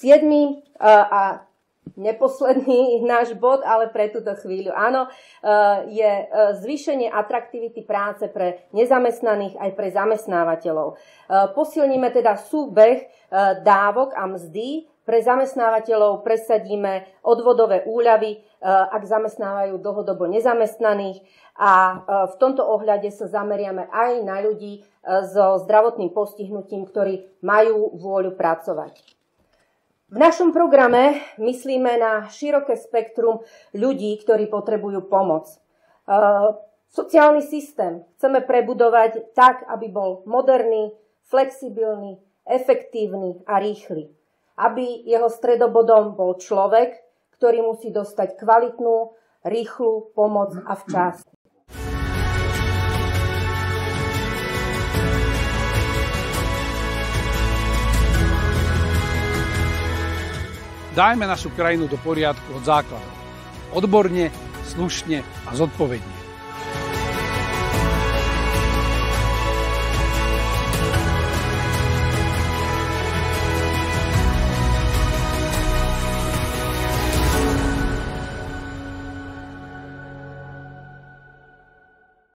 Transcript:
7. a neposledný náš bod, ale pre túto chvíľu áno, je zvýšenie atraktivity práce pre nezamestnaných aj pre zamestnávateľov. Posilníme teda súbeh dávok a mzdy. Pre zamestnávateľov presadíme odvodové úľavy, ak zamestnávajú dlhodobo nezamestnaných, a v tomto ohľade sa zameriame aj na ľudí so zdravotným postihnutím, ktorí majú vôľu pracovať. V našom programe myslíme na široké spektrum ľudí, ktorí potrebujú pomoc. Sociálny systém chceme prebudovať tak, aby bol moderný, flexibilný, efektívny a rýchly. Aby jeho stredobodom bol človek, ktorý musí dostať kvalitnú, rýchlu pomoc a včas. Dajme našu krajinu do poriadku od základov. Odborne, slušne a zodpovedne.